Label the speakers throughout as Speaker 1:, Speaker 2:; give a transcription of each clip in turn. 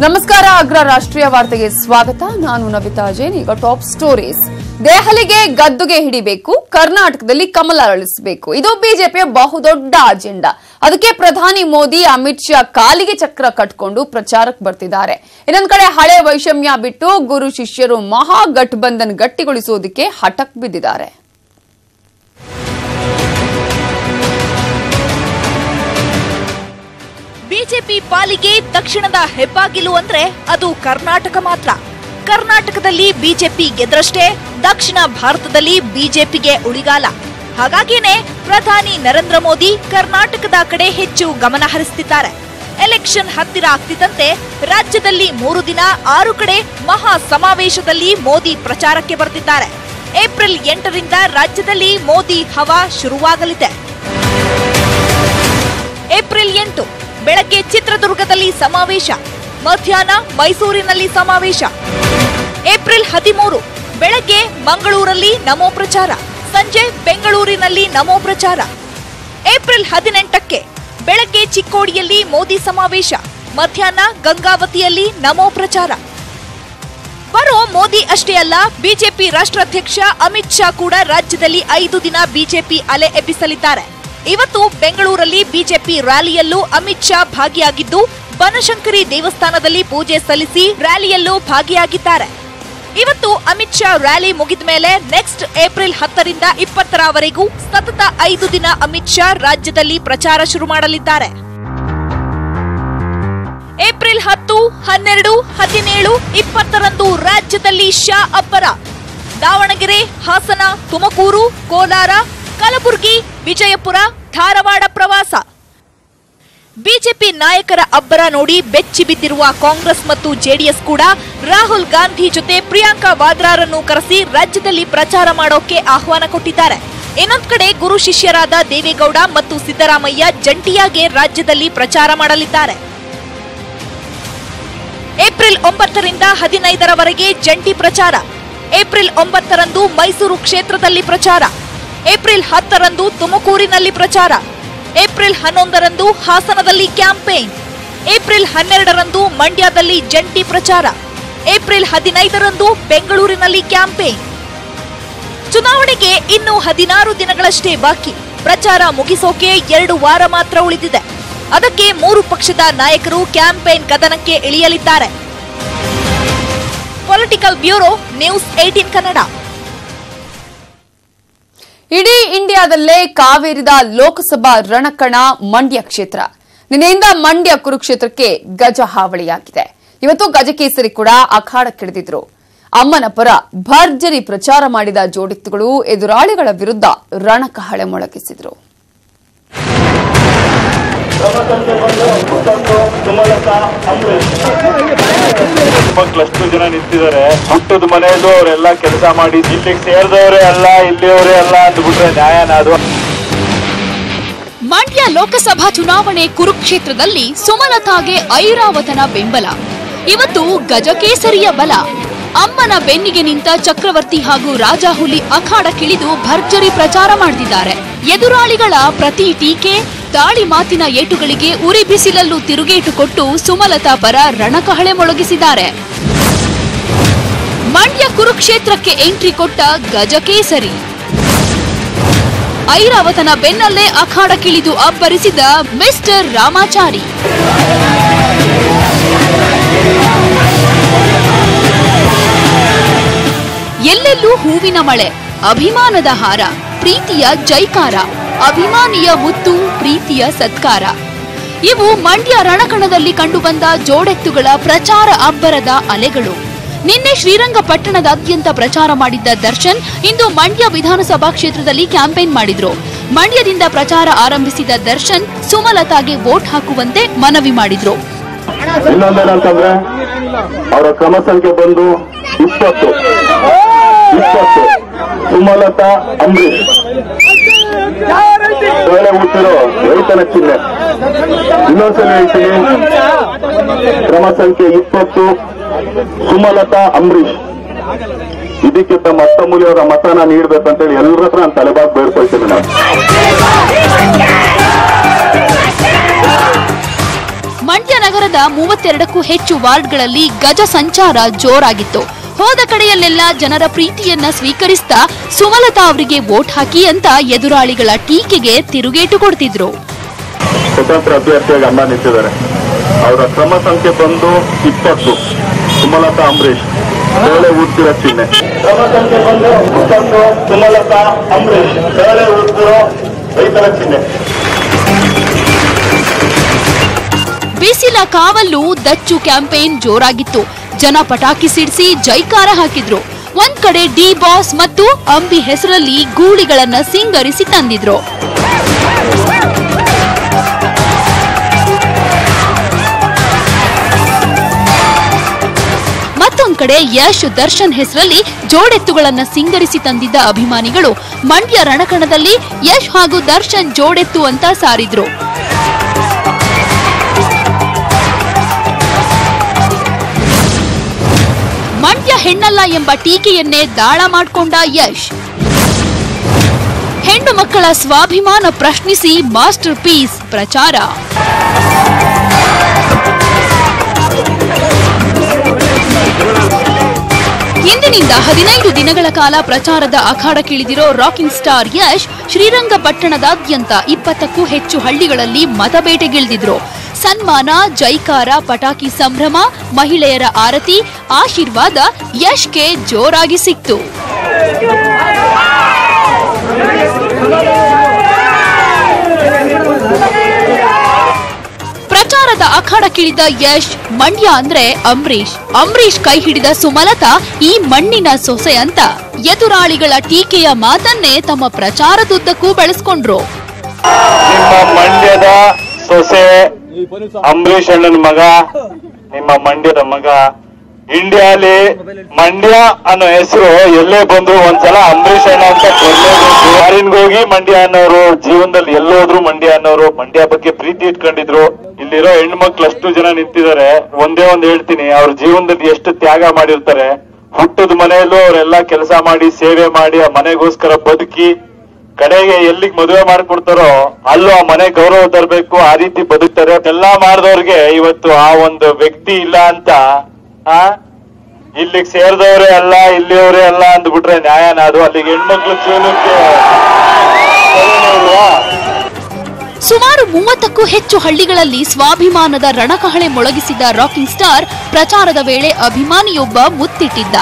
Speaker 1: ನಮಸ್ಕಾರ. ಅಗ್ರ ರಾಷ್ಟ್ರೀಯ ವಾರ್ತೆಗೆ ಸ್ವಾಗತ. ನಾನು ನವಿತಾ ಜೈನ್. ಈಗ ಟಾಪ್ ಸ್ಟೋರೀಸ್. ದೆಹಲಿಗೆ ಗದ್ದುಗೆ ಹಿಡಿಬೇಕು, ಕರ್ನಾಟಕದಲ್ಲಿ ಕಮಲ ಅರಳಿಸಬೇಕು. ಇದು ಬಿಜೆಪಿಯ ಬಹುದೊಡ್ಡ ಅಜೆಂಡಾ. ಅದಕ್ಕೆ ಪ್ರಧಾನಿ ಮೋದಿ, ಅಮಿತ್ ಶಾ ಕಾಲಿಗೆ ಚಕ್ರ ಕಟ್ಕೊಂಡು ಪ್ರಚಾರಕ್ಕೆ ಬರ್ತಿದ್ದಾರೆ. ಇನ್ನೊಂದು ಕಡೆ ಹಳೆ ವೈಷಮ್ಯ ಬಿಟ್ಟು ಗುರು ಶಿಷ್ಯರು ಮಹಾಗಠಬಂಧನ್ ಗಟ್ಟಿಗೊಳಿಸುವುದಕ್ಕೆ ಹಠಕ್ ಬಿದ್ದಿದ್ದಾರೆ.
Speaker 2: ಬಿಜೆಪಿ ಪಾಲಿಗೆ ತಕ್ಷಣದ ಹೆಬ್ಬಾಗಿಲು ಅಂದ್ರೆ ಅದು ಕರ್ನಾಟಕ ಮಾತ್ರ. ಕರ್ನಾಟಕದಲ್ಲಿ ಬಿಜೆಪಿ ಗೆದ್ರಷ್ಟೇ ದಕ್ಷಿಣ ಭಾರತದಲ್ಲಿ ಬಿಜೆಪಿಗೆ ಉಳಿಗಾಲ. ಹಾಗಾಗಿನೇ ಪ್ರಧಾನಿ ನರೇಂದ್ರ ಮೋದಿ ಕರ್ನಾಟಕದ ಕಡೆ ಹೆಚ್ಚು ಗಮನ ಹರಿಸುತ್ತಿದ್ದಾರೆ. ಎಲೆಕ್ಷನ್ ಹತ್ತಿರ ಆಗ್ತಿದ್ದಂತೆ ರಾಜ್ಯದಲ್ಲಿ 3 ದಿನ 6 ಕಡೆ ಮಹಾ ಸಮಾವೇಶದಲ್ಲಿ ಮೋದಿ ಪ್ರಚಾರಕ್ಕೆ ಬರ್ತಿದ್ದಾರೆ. ಏಪ್ರಿಲ್ 8ರಿಂದ ರಾಜ್ಯದಲ್ಲಿ ಮೋದಿ ಹವಾ ಶುರುವಾಗಲಿದೆ. ಏಪ್ರಿಲ್ 8 ಬೆಳಗ್ಗೆ ಚಿತ್ರದುರ್ಗದಲ್ಲಿ ಸಮಾವೇಶ, ಮಧ್ಯಾಹ್ನ ಮೈಸೂರಿನಲ್ಲಿ ಸಮಾವೇಶ. ಏಪ್ರಿಲ್ 13 ಬೆಳಗ್ಗೆ ಮಂಗಳೂರಲ್ಲಿ ನಮೋ ಪ್ರಚಾರ, ಸಂಜೆ ಬೆಂಗಳೂರಿನಲ್ಲಿ ನಮೋ ಪ್ರಚಾರ. ಏಪ್ರಿಲ್ 18ಕ್ಕೆ ಬೆಳಗ್ಗೆ ಚಿಕ್ಕೋಡಿಯಲ್ಲಿ ಮೋದಿ ಸಮಾವೇಶ, ಮಧ್ಯಾಹ್ನ ಗಂಗಾವತಿಯಲ್ಲಿ ನಮೋ ಪ್ರಚಾರ. ಬರೋ ಮೋದಿ ಅಷ್ಟೇ ಅಲ್ಲ, ಬಿಜೆಪಿ ರಾಷ್ಟ್ರಾಧ್ಯಕ್ಷ ಅಮಿತ್ ಶಾ ಕೂಡ ರಾಜ್ಯದಲ್ಲಿ 5 ದಿನ ಬಿಜೆಪಿ ಅಲೆ ಎಬ್ಬಿಸಲಿದ್ದಾರೆ. ಇವತ್ತು ಬೆಂಗಳೂರಲ್ಲಿ ಬಿಜೆಪಿ ರ್ಯಾಲಿಯಲ್ಲೂ ಅಮಿತ್ ಶಾ ಭಾಗಿಯಾಗಿದ್ದು, ಬನಶಂಕರಿ ದೇವಸ್ಥಾನದಲ್ಲಿ ಪೂಜೆ ಸಲ್ಲಿಸಿ ರ್ಯಾಲಿಯಲ್ಲೂ ಭಾಗಿಯಾಗಿದ್ದಾರೆ. ಇವತ್ತು ಅಮಿತ್ ಶಾ ರ್ಯಾಲಿ ಮುಗಿದ ಮೇಲೆ ನೆಕ್ಸ್ಟ್ ಏಪ್ರಿಲ್ 10ರಿಂದ 20ರವರೆಗೂ ಸತತ 5 ದಿನ ಅಮಿತ್ ಶಾ ರಾಜ್ಯದಲ್ಲಿ ಪ್ರಚಾರ ಶುರು ಮಾಡಲಿದ್ದಾರೆ. ಏಪ್ರಿಲ್ 10, 12, 17, 20ರಂದು ರಾಜ್ಯದಲ್ಲಿ ಶಾ ಅಬ್ಬರ. ದಾವಣಗೆರೆ, ಹಾಸನ, ತುಮಕೂರು, ಕೋಲಾರ, ಕಲಬುರಗಿ, ವಿಜಯಪುರ, ಧಾರವಾಡ ಪ್ರವಾಸ. ಬಿಜೆಪಿ ನಾಯಕರ ಅಬ್ಬರ ನೋಡಿ ಬೆಚ್ಚಿ ಬಿದ್ದಿರುವ ಕಾಂಗ್ರೆಸ್ ಮತ್ತು ಜೆಡಿಎಸ್ ಕೂಡ ರಾಹುಲ್ ಗಾಂಧಿ ಜೊತೆ ಪ್ರಿಯಾಂಕಾ ವಾದ್ರಾರನ್ನು ಕರೆಸಿ ರಾಜ್ಯದಲ್ಲಿ ಪ್ರಚಾರ ಮಾಡೋಕೆ ಆಹ್ವಾನ ಕೊಟ್ಟಿದ್ದಾರೆ. ಇನ್ನೊಂದು ಕಡೆ ಗುರು ಶಿಷ್ಯರಾದ ದೇವೇಗೌಡ ಮತ್ತು ಸಿದ್ದರಾಮಯ್ಯ ಜಂಟಿಯಾಗಿ ರಾಜ್ಯದಲ್ಲಿ ಪ್ರಚಾರ ಮಾಡಲಿದ್ದಾರೆ. ಏಪ್ರಿಲ್ 9ರಿಂದ 15ರವರೆಗೆ ಜಂಟಿ ಪ್ರಚಾರ. ಏಪ್ರಿಲ್ 9ರಂದು ಮೈಸೂರು ಕ್ಷೇತ್ರದಲ್ಲಿ ಪ್ರಚಾರ. ಏಪ್ರಿಲ್ 10ರಂದು ತುಮಕೂರಿನಲ್ಲಿ ಪ್ರಚಾರ. ಏಪ್ರಿಲ್ 11ರಂದು ಹಾಸನದಲ್ಲಿ ಕ್ಯಾಂಪೇನ್. ಏಪ್ರಿಲ್ 12ರಂದು ಮಂಡ್ಯದಲ್ಲಿ ಜಂಟಿ ಪ್ರಚಾರ. ಏಪ್ರಿಲ್ 15ರಂದು ಬೆಂಗಳೂರಿನಲ್ಲಿ ಕ್ಯಾಂಪೇನ್. ಚುನಾವಣೆಗೆ ಇನ್ನು 16 ದಿನಗಳಷ್ಟೇ ಬಾಕಿ. ಪ್ರಚಾರ ಮುಗಿಸೋಕೆ 2 ವಾರ ಮಾತ್ರ ಉಳಿದಿದೆ. ಅದಕ್ಕೆ 3 ಪಕ್ಷದ ನಾಯಕರು ಕ್ಯಾಂಪೇನ್ ಕದನಕ್ಕೆ ಇಳಿಯಲಿದ್ದಾರೆ. Political bureau, news 18 Kannada.
Speaker 1: ಇಡೀ ಇಂಡಿಯಾದಲ್ಲೇ ಕಾವೇರಿದ ಲೋಕಸಭಾ ರಣಕಣ ಮಂಡ್ಯ ಕ್ಷೇತ್ರ. ನಿನ್ನೆಯಿಂದ ಮಂಡ್ಯ ಕುರುಕ್ಷೇತ್ರಕ್ಕೆ ಗಜ ಹಾವಳಿಯಾಗಿದೆ. ಇವತ್ತು ಗಜಕೇಸರಿ ಕೂಡ ಅಖಾಡಕ್ಕಿಳಿದಿದ್ರು. ಅಮ್ಮನ ಪರ ಭರ್ಜರಿ ಪ್ರಚಾರ ಮಾಡಿದ ಜೋಡೆತ್ತುಗಳು ಎದುರಾಳಿಗಳ ವಿರುದ್ಧ ರಣಕಹಳೆ ಮೊಳಗಿಸಿದ್ರು.
Speaker 3: ಕ್ಲಸ್ಟರ್ ಜನ ನಿಂತಿದ್ದಾರೆ. ಹುಟ್ಟದ ಮನೆಯಲ್ಲೂ ಅವರೆಲ್ಲ ಕೆಲಸ ಮಾಡಿ ಇಲ್ಲಿಗೆ ಸೇರಿದವರೇ ಅಲ್ಲ, ಇಲ್ಲಿಯವರೇ ಅಲ್ಲ ಅಂದ್ಬಿಟ್ರೆ ನ್ಯಾಯನ ಅದು.
Speaker 4: ಮಂಡ್ಯ ಲೋಕಸಭಾ ಚುನಾವಣೆ ಕುರುಕ್ಷೇತ್ರದಲ್ಲಿ ಸುಮಲತಾಗೆ ಐರಾವತನ ಬೆಂಬಲ. ಇವತ್ತು ಗಜಕೇಸರಿಯ ಬಲ. ಅಮ್ಮನ ಬೆನ್ನಿಗೆ ನಿಂತ ಚಕ್ರವರ್ತಿ ಹಾಗೂ ರಾಜಾಹುಲಿ ಅಖಾಡಕ್ಕಿಳಿದು ಭರ್ಜರಿ ಪ್ರಚಾರ ಮಾಡುತ್ತಿದ್ದಾರೆ. ಎದುರಾಳಿಗಳ ಪ್ರತಿ ಟೀಕೆ, ದಾಳಿ ಮಾತಿನ ಏಟುಗಳಿಗೆ ಉರಿ ಬಿಸಿಲಲ್ಲೂ ತಿರುಗೇಟು ಕೊಟ್ಟು ಸುಮಲತಾ ಪರ ರಣಕಹಳೆ ಮೊಳಗಿಸಿದ್ದಾರೆ. ಮಂಡ್ಯ ಕುರುಕ್ಷೇತ್ರಕ್ಕೆ ಎಂಟ್ರಿ ಕೊಟ್ಟ ಗಜಕೇಸರಿ. ಐರಾವತನ ಬೆನ್ನಲ್ಲೇ ಅಖಾಡಕ್ಕಿಳಿದು ಅಬ್ಬರಿಸಿದ ಮಿಸ್ಟರ್ ರಾಮಾಚಾರಿ. ಎಲ್ಲೆಲ್ಲೂ ಹೂವಿನ ಮಳೆ, ಅಭಿಮಾನದ ಹಾರ, ಪ್ರೀತಿಯ ಜೈಕಾರ, ಅಭಿಮಾನಿಯ ಮುತ್ತು, ಪ್ರೀತಿಯ ಸತ್ಕಾರ. ಇವು ಮಂಡ್ಯ ರಣಕಣದಲ್ಲಿ ಕಂಡುಬಂದ ಜೋಡೆತ್ತುಗಳ ಪ್ರಚಾರ ಅಬ್ಬರದ ಅಲೆಗಳು. ನಿನ್ನೆ ಶ್ರೀರಂಗಪಟ್ಟಣದಾದ್ಯಂತ ಪ್ರಚಾರ ಮಾಡಿದ್ದ ದರ್ಶನ್ ಇಂದು ಮಂಡ್ಯ ವಿಧಾನಸಭಾ ಕ್ಷೇತ್ರದಲ್ಲಿ ಕ್ಯಾಂಪೇನ್ ಮಾಡಿದ್ರು. ಮಂಡ್ಯದಿಂದ ಪ್ರಚಾರ ಆರಂಭಿಸಿದ ದರ್ಶನ್ ಸುಮಲತಾಗೆ ವೋಟ್ ಹಾಕುವಂತೆ ಮನವಿ ಮಾಡಿದ್ರು.
Speaker 3: ಇನ್ನೊಂದೇನಂತಂದ್ರೆ ಅವರ ಕ್ರಮ ಸಂಖ್ಯೆ ಬಂದು 20 ಸುಮಲತಾ ಅಂಬರೀಶ್ ಒಳ್ಳೆ ಹುಟ್ಟಿರೋ ರೈತನ ಚಿಹ್ನೆ. ಇನ್ನೊಂದ್ಸಲ ಹೇಳ್ತೀನಿ, ಕ್ರಮ ಸಂಖ್ಯೆ 20 ಸುಮಲತಾ ಅಂಬರೀಶ್. ಇದಕ್ಕೆ ತಮ್ಮ ಅತ್ತಮೂಲ್ಯವಾದ ಮತನ ನೀಡಬೇಕಂತೇಳಿ ಎಲ್ಲರ ಹತ್ರ ನಾನು ತಲೆಬಾಗಿ ಬೇಡ್ಕೊಳ್ತೀನಿ. ನಾನು
Speaker 4: ಮಂಡ್ಯ ನಗರ ನಗರದ 32ಕ್ಕೂ ಹೆಚ್ಚು ವಾರ್ಡ್ಗಳಲ್ಲಿ ಗಜ ಸಂಚಾರ ಜೋರಾಗಿತ್ತು. ಹೋದ ಕಡೆಯಲ್ಲೆಲ್ಲ ಜನರ ಪ್ರೀತಿಯನ್ನ ಸ್ವೀಕರಿಸ್ತಾ ಸುಮಲತಾ ಅವರಿಗೆ ವೋಟ್ ಹಾಕಿ ಅಂತ ಎದುರಾಳಿಗಳ ಟೀಕೆಗೆ ತಿರುಗೇಟು ಕೊಡ್ತಿದ್ರು.
Speaker 3: ಸ್ವತಂತ್ರ ಅಭ್ಯರ್ಥಿಯಾಗಿ ಅಮ್ಮ ನಿಂತಿದ್ದಾರೆ. ಅವರ ಕ್ರಮ ಸಂಖ್ಯೆ ಬಂದು 20. ಸುಮಲತಾ ಅಂಬರೀಶ್ ಬೇಳೆ ಊದ್ತಿರೋ ಚಿಹ್ನೆ. ಕ್ರಮ ಸಂಖ್ಯೆ ಬಂದು 20. ಸುಮಲತಾ ಅಂಬರೀಶ್ ಬೇಳೆ ಊದ್ತಿರೋ ರೈತರ ಚಿಹ್ನೆ.
Speaker 4: ಬಿಸಿಲ ಕಾವಲು ದಚ್ಚು ಕ್ಯಾಂಪೇನ್ ಜೋರಾಗಿತ್ತು. ಜನ ಪಟಾಕಿ ಸಿಡಿಸಿ ಜೈಕಾರ ಹಾಕಿದ್ರು. ಒಂದ್ ಕಡೆ ಡಿ ಬಾಸ್ ಮತ್ತು ಅಂಬಿ ಹೆಸರಲ್ಲಿ ಗೂಳಿಗಳನ್ನ ಸಿಂಗರಿಸಿ ತಂದಿದ್ರು. ಮತ್ತೊಂದ್ ಕಡೆ ಯಶ್ ದರ್ಶನ್ ಹೆಸರಲ್ಲಿ ಜೋಡೆತ್ತುಗಳನ್ನ ಸಿಂಗರಿಸಿ ತಂದಿದ್ದ ಅಭಿಮಾನಿಗಳು ಮಂಡ್ಯ ರಣಕಣದಲ್ಲಿ ಯಶ್ ಹಾಗೂ ದರ್ಶನ್ ಜೋಡೆತ್ತು ಅಂತ ಸಾರಿದ್ರು. ಮಂಡ್ಯ ಹೆಣ್ಣಲ್ಲ ಎಂಬ ಟೀಕೆಯನ್ನೇ ದಾಳ ಮಾಡಿಕೊಂಡ ಯಶ್. ಹೆಣ್ಣು ಮಕ್ಕಳ ಸ್ವಾಭಿಮಾನ ಪ್ರಶ್ನಿಸಿ ಮಾಸ್ಟರ್ ಪೀಸ್ ಪ್ರಚಾರ. ಇಂದಿನಿಂದ 15 ದಿನಗಳ ಕಾಲ ಪ್ರಚಾರದ ಅಖಾಡಕ್ಕಿಳಿದಿರೋ ರಾಕಿಂಗ್ ಸ್ಟಾರ್ ಯಶ್ ಶ್ರೀರಂಗಪಟ್ಟಣದಾದ್ಯಂತ 20ಕ್ಕೂ ಹೆಚ್ಚು ಹಳ್ಳಿಗಳಲ್ಲಿ ಮತಬೇಟೆಗಿಳಿದಿದ್ರು. ಸನ್ಮಾನ, ಜೈಕಾರ, ಪಟಾಕಿ ಸಂಭ್ರಮ, ಮಹಿಳೆಯರ ಆರತಿ, ಆಶೀರ್ವಾದ ಯಶ್ಗೆ ಜೋರಾಗಿ ಸಿಕ್ತು. ಪ್ರಚಾರದ ಅಖಾಡಕ್ಕಿಳಿದ ಯಶ್ ಮಂಡ್ಯ ಅಂದ್ರೆ ಅಂಬರೀಶ್, ಅಂಬರೀಶ್ ಕೈ ಹಿಡಿದ ಸುಮಲತಾ ಈ ಮಣ್ಣಿನ ಸೊಸೆ ಅಂತ ಎದುರಾಳಿಗಳ ಟೀಕೆಯ ಮಾತನ್ನೇ ತಮ್ಮ ಪ್ರಚಾರದುದ್ದಕ್ಕೂ ಬೆಳೆಸ್ಕೊಂಡ್ರು.
Speaker 3: ನಿಮ್ಮ ಮಂಡ್ಯದ ಸೊಸೆ ಅಂಬರೀಶ್ ಅಣ್ಣನ ಮಗ, ನಿಮ್ಮ ಮಂಡ್ಯದ ಮಗ. ಇಂಡಿಯಾಲಿ ಮಂಡ್ಯ ಅನ್ನೋ ಹೆಸರು ಎಲ್ಲೇ ಬಂದ್ರು ಒಂದ್ಸಲ ಅಂಬರೀಶ್ ಅಣ್ಣ ಅಂತ ಬರ್ಲೇಬೇಕು. ಫಾರಿನ್ಗೋಗಿ ಮಂಡ್ಯ ಅನ್ನೋರು, ಜೀವನದಲ್ಲಿ ಎಲ್ಲೋದ್ರು ಮಂಡ್ಯ ಅನ್ನೋರು, ಮಂಡ್ಯ ಬಗ್ಗೆ ಪ್ರೀತಿ ಇಟ್ಕೊಂಡಿದ್ರು. ಇಲ್ಲಿರೋ ಹೆಣ್ಮಕ್ಳು ಅಷ್ಟು ಜನ ನಿಂತಿದ್ದಾರೆ. ಒಂದೇ ಒಂದ್ ಹೇಳ್ತೀನಿ, ಅವ್ರ ಜೀವನದಲ್ಲಿ ಎಷ್ಟು ತ್ಯಾಗ ಮಾಡಿರ್ತಾರೆ. ಹುಟ್ಟದ ಮನೆಯಲ್ಲೂ ಅವರೆಲ್ಲ ಕೆಲಸ ಮಾಡಿ, ಸೇವೆ ಮಾಡಿ, ಆ ಮನೆಗೋಸ್ಕರ ಬದುಕಿ, ಕಡೆಗೆ ಎಲ್ಲಿಗೆ ಮದುವೆ ಮಾಡ್ಕೊಡ್ತಾರೋ ಅಲ್ಲೂ ಆ ಮನೆ ಗೌರವ ತರಬೇಕು, ಆ ರೀತಿ ಬದುಕ್ತಾರೆ. ಎಲ್ಲಾ ಮಾಡಿದವ್ರಿಗೆ ಇವತ್ತು ಆ ಒಂದು ವ್ಯಕ್ತಿ ಇಲ್ಲ ಅಂತ ಇಲ್ಲಿಗೆ ಸೇರಿದವರೇ ಅಲ್ಲ, ಇಲ್ಲಿಯವರೇ ಅಲ್ಲ ಅಂದ್ಬಿಟ್ರೆ ನ್ಯಾಯನ ಅದು? ಅಲ್ಲಿಗೆ ಹೆಣ್ಮಕ್ಳು ಜೀವನಕ್ಕೆ
Speaker 4: ಸುಮಾರು 30ಕ್ಕೂ ಹೆಚ್ಚು ಹಳ್ಳಿಗಳಲ್ಲಿ ಸ್ವಾಭಿಮಾನದ ರಣಕಹಳೆ ಮೊಳಗಿಸಿದ ರಾಕಿಂಗ್ ಸ್ಟಾರ್ ಪ್ರಚಾರದ ವೇಳೆ ಅಭಿಮಾನಿಯೊಬ್ಬ ಮುತ್ತಿಟ್ಟಿದ್ದ.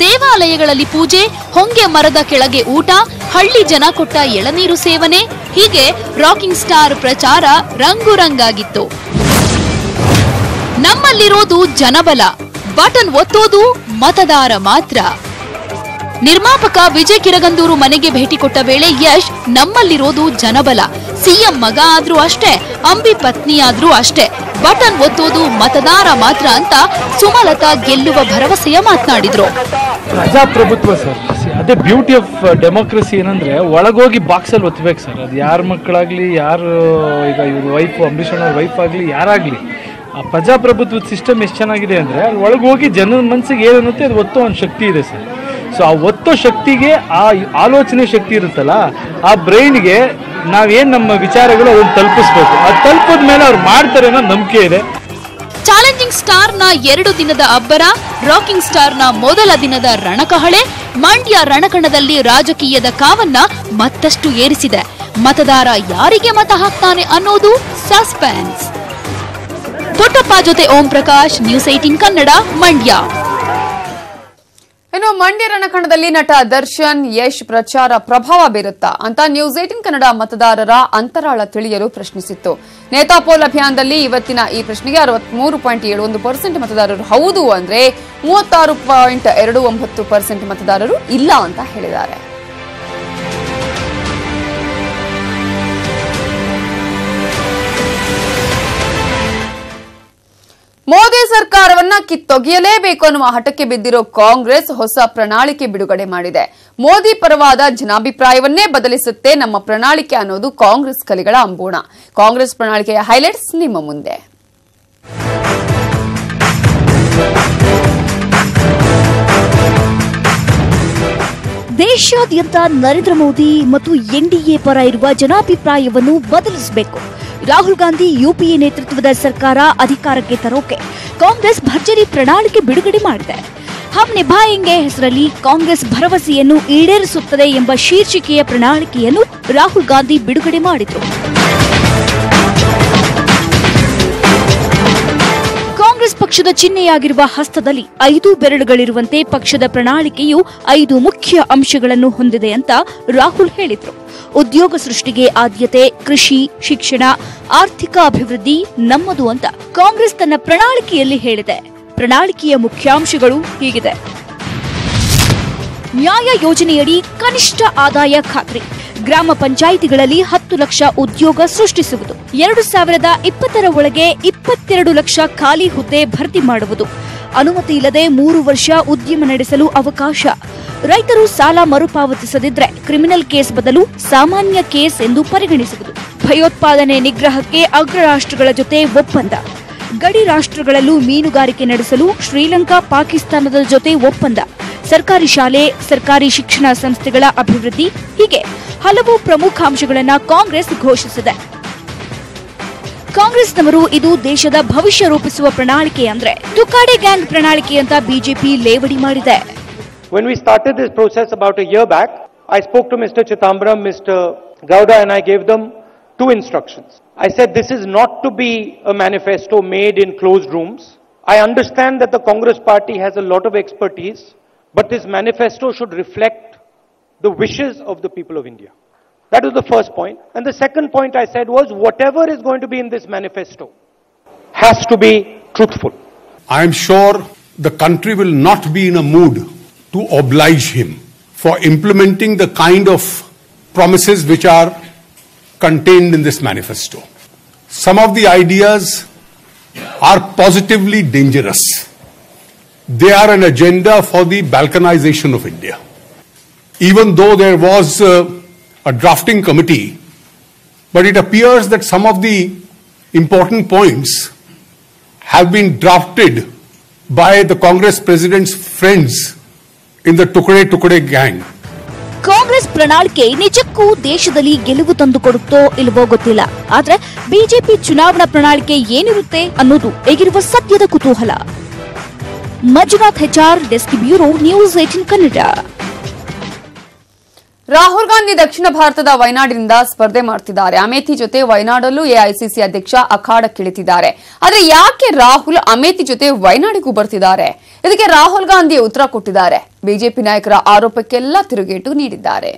Speaker 4: ದೇವಾಲಯಗಳಲ್ಲಿ ಪೂಜೆ, ಹೊಂಗೆ ಮರದ ಕೆಳಗೆ ಊಟ, ಹಳ್ಳಿ ಜನ ಕೊಟ್ಟ ಎಳನೀರು ಸೇವನೆ, ಹೀಗೆ ರಾಕಿಂಗ್ ಸ್ಟಾರ್ ಪ್ರಚಾರ ರಂಗುರಂಗಾಗಿತ್ತು. ನಮ್ಮಲ್ಲಿರೋದು ಜನಬಲ, ಬಟನ್ ಒತ್ತೋದು ಮತದಾರ ಮಾತ್ರ. ನಿರ್ಮಾಪಕ ವಿಜಯ್ ಕಿರಗಂದೂರು ಮನೆಗೆ ಭೇಟಿ ಕೊಟ್ಟ ವೇಳೆ ಯಶ್ ನಮ್ಮಲ್ಲಿರೋದು ಜನಬಲ, ಸಿಎಂ ಮಗ ಆದ್ರೂ ಅಷ್ಟೇ, ಅಂಬಿ ಪತ್ನಿಯಾದ್ರೂ ಅಷ್ಟೇ, ಬಟನ್ ಒತ್ತೋದು ಮತದಾರ ಮಾತ್ರ ಅಂತ ಸುಮಲತಾ ಗೆಲ್ಲುವ ಭರವಸೆಯ ಮಾತನಾಡಿದ್ರು.
Speaker 5: ಪ್ರಜಾಪ್ರಭುತ್ವ ಸರ್, ಅದೇ ಬ್ಯೂಟಿ ಆಫ್ ಡೆಮೋಕ್ರಸಿ ಏನಂದ್ರೆ ಒಳಗೋಗಿ ಬಾಕ್ಸಲ್ಲಿ ಒತ್ತಬೇಕು ಸರ್. ಅದು ಯಾರ ಮಕ್ಕಳಾಗ್ಲಿ, ಯಾರು ಈಗ ಇವ್ರ ವೈಫ್, ಅಂಬರೀಷ್ ಅವ್ರ ವೈಫ್ ಆಗಲಿ, ಯಾರಾಗ್ಲಿ, ಆ ಪ್ರಜಾಪ್ರಭುತ್ವದ ಸಿಸ್ಟಮ್ ಎಷ್ಟು ಚೆನ್ನಾಗಿದೆ ಅಂದರೆ ಅಲ್ಲಿ ಒಳಗೋಗಿ ಜನದ ಮನಸ್ಸಿಗೆ ಏನನ್ನುತ್ತೆ ಅದು ಒತ್ತೋ ಒಂದು ಶಕ್ತಿ ಇದೆ ಸರ್. ಸೊ ಆ ಒತ್ತೋ ಶಕ್ತಿಗೆ ಆ ಆಲೋಚನೆ ಶಕ್ತಿ ಇರುತ್ತಲ್ಲ, ಆ ಬ್ರೈನ್ಗೆ ನಾವೇನು ನಮ್ಮ ವಿಚಾರಗಳು ಅದನ್ನು ತಲುಪಿಸ್ಬೇಕು. ಅದು ತಲುಪಿದ ಮೇಲೆ ಅವ್ರು ಮಾಡ್ತಾರೆ ಅನ್ನೋ ನಂಬಿಕೆ ಇದೆ.
Speaker 4: ಚಾಲೆಂಜಿಂಗ್ ಸ್ಟಾರ್ನ 2 ದಿನದ ಅಬ್ಬರ, ರಾಕಿಂಗ್ ಸ್ಟಾರ್ನ ಮೊದಲ ದಿನದ ರಣಕಹಳೆ ಮಂಡ್ಯ ರಣಕಣದಲ್ಲಿ ರಾಜಕೀಯದ ಕಾವನ್ನ ಮತ್ತಷ್ಟು ಏರಿಸಿದೆ. ಮತದಾರ ಯಾರಿಗೆ ಮತ ಹಾಕ್ತಾನೆ ಅನ್ನೋದು ಸಸ್ಪೆನ್ಸ್. ಪುಟ್ಟಪ್ಪ ಜೊತೆ ಓಂ ಪ್ರಕಾಶ್, ನ್ಯೂಸ್ 18 ಕನ್ನಡ, ಮಂಡ್ಯ.
Speaker 1: ಇನ್ನು ಮಂಡ್ಯ ರಣಕಣದಲ್ಲಿ ನಟ ದರ್ಶನ್, ಯಶ್ ಪ್ರಚಾರ ಪ್ರಭಾವ ಬೀರುತ್ತಾ ಅಂತ ನ್ಯೂಸ್ 18 ಕನ್ನಡ ಮತದಾರರ ಅಂತರಾಳ ತಿಳಿಯಲು ಪ್ರಶ್ನಿಸಿತ್ತು. ನೇತಾ ಪೋಲ್ ಅಭಿಯಾನದಲ್ಲಿ ಇವತ್ತಿನ ಈ ಪ್ರಶ್ನೆಗೆ 63.71% ಮತದಾರರು ಹೌದು ಅಂದ್ರೆ 36.29% ಮತದಾರರು ಇಲ್ಲ ಅಂತ ಹೇಳಿದ್ದಾರೆ. ಮೋದಿ ಸರ್ಕಾರವನ್ನ ಕಿತ್ತೊಗೆಯಲೇಬೇಕು ಅನ್ನುವ ಹಠಕ್ಕೆ ಬಿದ್ದಿರೋ ಕಾಂಗ್ರೆಸ್ ಹೊಸ ಪ್ರಣಾಳಿಕೆ ಬಿಡುಗಡೆ ಮಾಡಿದೆ. ಮೋದಿ ಪರವಾದ ಜನಾಭಿಪ್ರಾಯವನ್ನೇ ಬದಲಿಸುತ್ತೆ ನಮ್ಮ ಪ್ರಣಾಳಿಕೆ ಅನ್ನೋದು ಕಾಂಗ್ರೆಸ್ ಕಲಿಗಳ ಅಂಬೋಣ. ಕಾಂಗ್ರೆಸ್ ಪ್ರಣಾಳಿಕೆಯ ಹೈಲೈಟ್ಸ್ ನಿಮ್ಮ ಮುಂದೆ.
Speaker 2: ದೇಶ ದೇಶಾದ್ಯಂತ ನರೇಂದ್ರ ಮೋದಿ ಮತ್ತು ಎನ್ಡಿಎ ಪರ ಇರುವ ಜನಾಭಿಪ್ರಾಯವನ್ನು ಬದಲಿಸಬೇಕು. ರಾಹುಲ್ ಗಾಂಧಿ ಯುಪಿಎ ನೇತೃತ್ವದ ಸರ್ಕಾರ ಅಧಿಕಾರಕ್ಕೆ ತರೋಕೆ ಕಾಂಗ್ರೆಸ್ ಭರ್ಜರಿ ಪ್ರಣಾಳಿಕೆ ಬಿಡುಗಡೆ ಮಾಡಿದೆ. ಹಮ್ ನಿಭಾಯೆಂಗೆ ಹೆಸರಲ್ಲಿ ಕಾಂಗ್ರೆಸ್ ಭರವಸೆಯನ್ನು ಈಡೇರಿಸುತ್ತದೆ ಎಂಬ ಶೀರ್ಷಿಕೆಯ ಪ್ರಣಾಳಿಕೆಯನ್ನು ರಾಹುಲ್ ಗಾಂಧಿ ಬಿಡುಗಡೆ ಮಾಡಿದರು. ಕಾಂಗ್ರೆಸ್ ಪಕ್ಷದ ಚಿಹ್ನೆಯಾಗಿರುವ ಹಸ್ತದಲ್ಲಿ 5 ಬೆರಳುಗಳಿರುವಂತೆ ಪಕ್ಷದ ಪ್ರಣಾಳಿಕೆಯು 5 ಮುಖ್ಯ ಅಂಶಗಳನ್ನು ಹೊಂದಿದೆ ಅಂತ ರಾಹುಲ್ ಹೇಳಿದರು. ಉದ್ಯೋಗ ಸೃಷ್ಟಿಗೆ ಆದ್ಯತೆ, ಕೃಷಿ, ಶಿಕ್ಷಣ, ಆರ್ಥಿಕ ಅಭಿವೃದ್ಧಿ ನಮ್ಮದು ಅಂತ ಕಾಂಗ್ರೆಸ್ ತನ್ನ ಪ್ರಣಾಳಿಕೆಯಲ್ಲಿ ಹೇಳಿದೆ. ಪ್ರಣಾಳಿಕೆಯ ಮುಖ್ಯಾಂಶಗಳು ಹೀಗಿದೆ. ನ್ಯಾಯ ಯೋಜನೆಯಡಿ ಕನಿಷ್ಠ ಆದಾಯ ಖಾತ್ರಿ, ಗ್ರಾಮ ಪಂಚಾಯಿತಿಗಳಲ್ಲಿ 10 ಲಕ್ಷ ಉದ್ಯೋಗ ಸೃಷ್ಟಿಸುವುದು, 2020 ಒಳಗೆ 22 ಲಕ್ಷ ಖಾಲಿ ಹುದ್ದೆ ಭರ್ತಿ ಮಾಡುವುದು, ಅನುಮತಿ ಇಲ್ಲದೆ 3 ವರ್ಷ ಉದ್ಯಮ ನಡೆಸಲು ಅವಕಾಶ, ರೈತರು ಸಾಲ ಮರುಪಾವತಿಸದಿದ್ರೆ ಕ್ರಿಮಿನಲ್ ಕೇಸ್ ಬದಲು ಸಾಮಾನ್ಯ ಕೇಸ್ ಎಂದು ಪರಿಗಣಿಸುವುದು, ಭಯೋತ್ಪಾದನೆ ನಿಗ್ರಹಕ್ಕೆ ಅಗ್ರ ರಾಷ್ಟ್ರಗಳ ಜೊತೆ ಒಪ್ಪಂದ, ಗಡಿ ರಾಷ್ಟ್ರಗಳಲ್ಲೂ ಮೀನುಗಾರಿಕೆ ನಡೆಸಲು ಶ್ರೀಲಂಕಾ, ಪಾಕಿಸ್ತಾನದ ಜೊತೆ ಒಪ್ಪಂದ, ಸರ್ಕಾರಿ ಶಾಲೆ, ಸರ್ಕಾರಿ ಶಿಕ್ಷಣ ಸಂಸ್ಥೆಗಳ ಅಭಿವೃದ್ಧಿ, ಹೀಗೆ ಹಲವು ಪ್ರಮುಖ ಅಂಶಗಳನ್ನು ಕಾಂಗ್ರೆಸ್ ಘೋಷಿಸಿದೆ. ಕಾಂಗ್ರೆಸ್ನವರು ಇದು ದೇಶದ ಭವಿಷ್ಯ ರೂಪಿಸುವ ಪ್ರಣಾಳಿಕೆ ಅಂದ್ರೆ ತುಕಾಡೆ ಗ್ಯಾಂಗ್ ಪ್ರಣಾಳಿಕೆ ಅಂತ ಬಿಜೆಪಿ ಲೇವಡಿ ಮಾಡಿದೆ.
Speaker 6: When we started this process about a year back, I spoke to Mr. Chitambram, Mr. Gowda, and I gave them 2 instructions. I said this is not to be a manifesto made in closed rooms. I understand that the Congress party has a lot of expertise, but this manifesto should reflect the wishes of the people of India. That was the first point. And the second point I said was whatever is going to be in this manifesto has to be truthful.
Speaker 7: I am sure the country will not be in a mood to oblige him for implementing the kind of promises which are contained in this manifesto. Some of the ideas are positively dangerous. They are an agenda for the balkanization of India. Even though there was a drafting committee, but it appears that some of the important points have been drafted by the Congress President's friends in the Tukade gang.
Speaker 2: Congress ಪ್ರಣಾಳಿಕೆ ನಿಜಕ್ಕೂ ದೇಶದಲ್ಲಿ ಗೆಲುವು ತಂದುಕೊಡುತ್ತೋ ಇಲ್ಲವೋ ಗೊತ್ತಿಲ್ಲ. ಆದ್ರೆ BJP ಚುನಾವಣಾ ಪ್ರಣಾಳಿಕೆ ಏನಿರುತ್ತೆ ಅನ್ನೋದು ಈಗಿರುವ ಸದ್ಯದ ಕುತೂಹಲ. Manjunath HR, desk bureau, news 18 Kannada.
Speaker 1: Rahul Gandhi ದಕ್ಷಿಣ ಭಾರತದ ವಯನಾಡಿನಿಂದ ಸ್ಪರ್ಧೆ ಮಾಡ್ತಿದ್ದಾರೆ. ಅಮೇಥಿ ಜೊತೆ ವಯನಾಡಲ್ಲೂ ಎಐಸಿಸಿ ಅಧ್ಯಕ್ಷ ಅಖಾಡಕ್ಕಿಳಿತಿದ್ದಾರೆ. ಆದರೆ ಯಾಕೆ ರಾಹುಲ್ ಅಮೇಥಿ ಜೊತೆ ವಯನಾಡಿಗೂ ಬರ್ತಿದ್ದಾರೆ? ಇದಕ್ಕೆ ರಾಹುಲ್ ಗಾಂಧಿ ಉತ್ತರ ಕೊಟ್ಟಿದ್ದಾರೆ. ಬಿಜೆಪಿ ನಾಯಕರ ಆರೋಪಕ್ಕೆಲ್ಲ ತಿರುಗೇಟು ನೀಡಿದ್ದಾರೆ.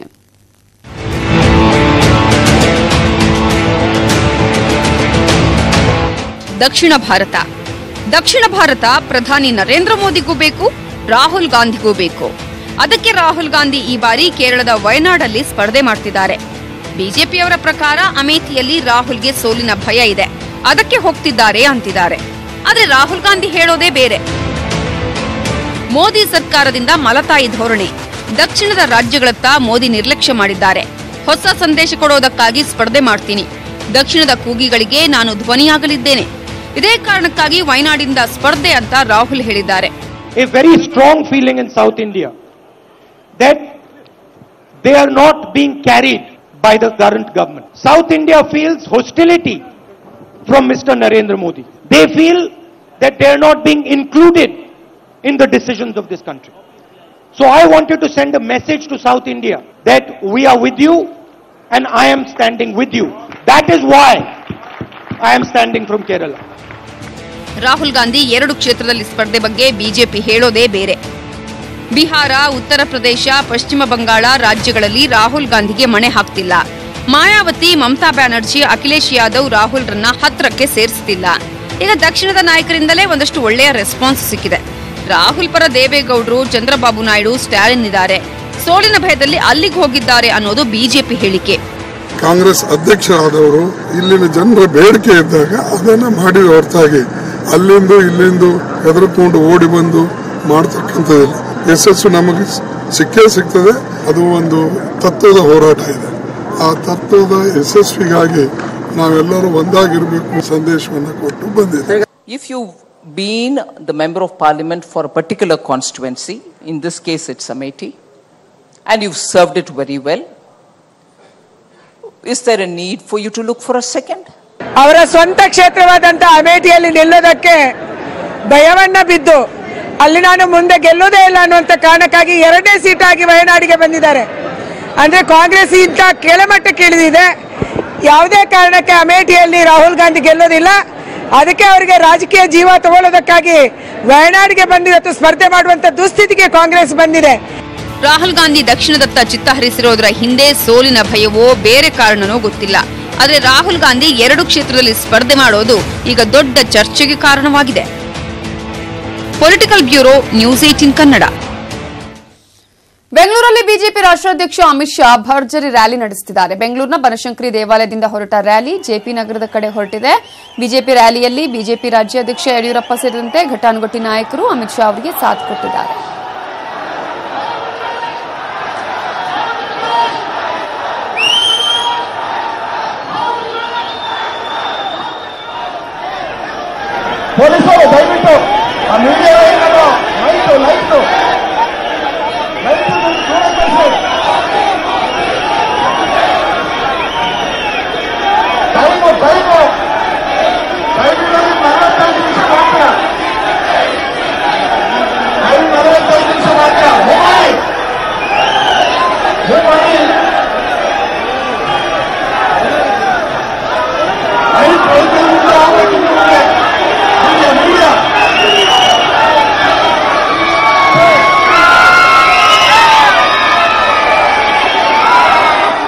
Speaker 4: ದಕ್ಷಿಣ ಭಾರತ ಪ್ರಧಾನಿ ನರೇಂದ್ರ ಮೋದಿಗೂ ಬೇಕು, ರಾಹುಲ್ ಗಾಂಧಿಗೂ ಬೇಕು. ಅದಕ್ಕೆ ರಾಹುಲ್ ಗಾಂಧಿ ಈ ಬಾರಿ ಕೇರಳದ ವಯನಾಡಲ್ಲಿ ಸ್ಪರ್ಧೆ ಮಾಡ್ತಿದ್ದಾರೆ. ಬಿಜೆಪಿಯವರ ಪ್ರಕಾರ ಅಮೇಥಿಯಲ್ಲಿ ರಾಹುಲ್ಗೆ ಸೋಲಿನ ಭಯ ಇದೆ, ಅದಕ್ಕೆ ಹೋಗ್ತಿದ್ದಾರೆ ಅಂತಿದ್ದಾರೆ. ಆದ್ರೆ ರಾಹುಲ್ ಗಾಂಧಿ ಹೇಳೋದೇ ಬೇರೆ. ಮೋದಿ ಸರ್ಕಾರದಿಂದ ಮಲತಾಯಿ ಧೋರಣೆ, ದಕ್ಷಿಣದ ರಾಜ್ಯಗಳತ್ತ ಮೋದಿ ನಿರ್ಲಕ್ಷ್ಯ ಮಾಡಿದ್ದಾರೆ. ಹೊಸ ಸಂದೇಶ ಕೊಡೋದಕ್ಕಾಗಿ ಸ್ಪರ್ಧೆ ಮಾಡ್ತೀನಿ, ದಕ್ಷಿಣದ ಕೂಗಿಗಳಿಗೆ ನಾನು ಧ್ವನಿಯಾಗಲಿದ್ದೇನೆ. ಇದೇ ಕಾರಣಕ್ಕಾಗಿ ವಯನಾಡಿಂದ ಸ್ಪರ್ಧೆ ಅಂತ ರಾಹುಲ್ ಹೇಳಿದ್ದಾರೆ.
Speaker 6: A very strong feeling in South India that they are not being carried by the current government. South India feels hostility from Mr. Narendra Modi. They feel that they are not being included in the decisions of this country. So I wanted to send a message to South India that we are with you and I am standing with you. That is why I am standing from Kerala.
Speaker 4: Rahul Gandhi 2 ಕ್ಷೇತ್ರದಲ್ಲಿ ಸ್ಪರ್ಧೆ ಬಗ್ಗೆ BJP ಹೇಳೋದೇ ಬೇರೆ. ಬಿಹಾರ, ಉತ್ತರ ಪ್ರದೇಶ, ಪಶ್ಚಿಮ ಬಂಗಾಳ ರಾಜ್ಯಗಳಲ್ಲಿ ರಾಹುಲ್ ಗಾಂಧಿಗೆ ಮಣೆ ಹಾಕ್ತಿಲ್ಲ. ಮಾಯಾವತಿ, ಮಮತಾ ಬ್ಯಾನರ್ಜಿ, ಅಖಿಲೇಶ್ ಯಾದವ್ ರಾಹುಲ್ರನ್ನ ಹತ್ರಕ್ಕೆ ಸೇರಿಸ್ತಿಲ್ಲ. ಈಗ ದಕ್ಷಿಣದ ನಾಯಕರಿಂದಲೇ ಒಂದಷ್ಟು ಒಳ್ಳೆಯ ರೆಸ್ಪಾನ್ಸ್ ಸಿಕ್ಕಿದೆ. ರಾಹುಲ್ ಪರ ದೇವೇಗೌಡರು, ಚಂದ್ರಬಾಬು ನಾಯ್ಡು, ಸ್ಟಾಲಿನ್ ಇದ್ದಾರೆ. ಸೋಲಿನ ಭಯದಲ್ಲಿ ಅಲ್ಲಿಗೆ ಹೋಗಿದ್ದಾರೆ ಅನ್ನೋದು ಬಿಜೆಪಿ ಹೇಳಿಕೆ.
Speaker 8: ಕಾಂಗ್ರೆಸ್ ಅಧ್ಯಕ್ಷರಾದವರು ಇಲ್ಲಿನ ಜನರ ಬೇಡಿಕೆ ಇದ್ದಾಗ ಅದನ್ನ ಮಾಡಿದ ಹೊರತಾಗಿ ಅಲ್ಲಿಂದ ಇಲ್ಲಿಂದ ಹೆದರ್ಕೊಂಡು ಓಡಿ ಬಂದು ಮಾಡತಕ್ಕಂಥದ್ದಿಲ್ಲ. ಯಶಸ್ಸು ನಮಗೆ ಸಿಕ್ಕೇ ಸಿಗ್ತದೆ. ಅದು ಒಂದು ತತ್ವದ ಹೋರಾಟ ಇದೆ. ಆ ತತ್ವದ ಯಶಸ್ವಿಗಾಗಿ ನಾವೆಲ್ಲರೂ ಒಂದಾಗಿರಬೇಕು ಸಂದೇಶವನ್ನು ಕೊಟ್ಟು ಬಂದಿದ್ದೇವೆ.
Speaker 9: If you've been the member of parliament for a particular constituency, in this case it's Amethi, and you've served it very well. Is there a need for you to look for a second?
Speaker 10: ಅವರ ಸ್ವಂತ ಕ್ಷೇತ್ರವಾದಂಥ ಅಮೇಠಿಯಲ್ಲಿ ನಿಲ್ಲೋದಕ್ಕೆ ಭಯವನ್ನ ಬಿದ್ದು ಅಲ್ಲಿ ನಾನು ಮುಂದೆ ಗೆಲ್ಲೋದೇ ಇಲ್ಲ ಅನ್ನುವಂಥ ಕಾರಣಕ್ಕಾಗಿ 2ನೇ ಸೀಟಾಗಿ ವಯನಾಡಿಗೆ ಬಂದಿದ್ದಾರೆ. ಅಂದ್ರೆ ಕಾಂಗ್ರೆಸ್ ಇಂಥ ಕೆಳಮಟ್ಟಕ್ಕೆ ಇಳಿದಿದೆ. ಯಾವುದೇ ಕಾರಣಕ್ಕೆ ಅಮೇಠಿಯಲ್ಲಿ ರಾಹುಲ್ ಗಾಂಧಿ ಗೆಲ್ಲೋದಿಲ್ಲ. ಅದಕ್ಕೆ ಅವರಿಗೆ ರಾಜಕೀಯ ಜೀವ ತಗೊಳ್ಳೋದಕ್ಕಾಗಿ ವಯನಾಡಿಗೆ ಬಂದಿದ್ದು ಸ್ಪರ್ಧೆ ಮಾಡುವಂತ ದುಸ್ಥಿತಿಗೆ ಕಾಂಗ್ರೆಸ್ ಬಂದಿದೆ.
Speaker 11: ರಾಹುಲ್ ಗಾಂಧಿ ದಕ್ಷಿಣದತ್ತ ಚಿತ್ತ ಹರಿಸಿರೋದ್ರ ಹಿಂದೆ ಸೋಲಿನ ಭಯವೋ ಬೇರೆ ಕಾರಣನೋ ಗೊತ್ತಿಲ್ಲ. ಆದರೆ ರಾಹುಲ್ ಗಾಂಧಿ 2 ಕ್ಷೇತ್ರದಲ್ಲಿ ಸ್ಪರ್ಧೆ ಮಾಡೋದು ಈಗ ದೊಡ್ಡ ಚರ್ಚೆಗೆ ಕಾರಣವಾಗಿದೆ. Political bureau, news 18 Kannada.
Speaker 1: ಬೆಂಗಳೂರಲ್ಲಿ ಬಿಜೆಪಿ ರಾಷ್ಟ್ರಾಧ್ಯಕ್ಷ ಅಮಿತ್ ಶಾ ಭರ್ಜರಿ ರ್ಯಾಲಿ ನಡೆಸುತ್ತಿದ್ದಾರೆ. ಬೆಂಗಳೂರಿನ ಬನಶಂಕರಿ ದೇವಾಲಯದಿಂದ ಹೊರಟ ರ್ಯಾಲಿ ಜೆಪಿ ನಗರದ ಕಡೆ ಹೊರಟಿದೆ. ಬಿಜೆಪಿ ರ್ಯಾಲಿಯಲ್ಲಿ ಬಿಜೆಪಿ ರಾಜ್ಯಾಧ್ಯಕ್ಷ ಯಡಿಯೂರಪ್ಪ ಸೇರಿದಂತೆ ಘಟಾನುಘಟಿ ನಾಯಕರು ಅಮಿತ್ ಶಾ ಅವರಿಗೆ ಸಾಥ್ ಕೊಟ್ಟಿದ್ದಾರೆ.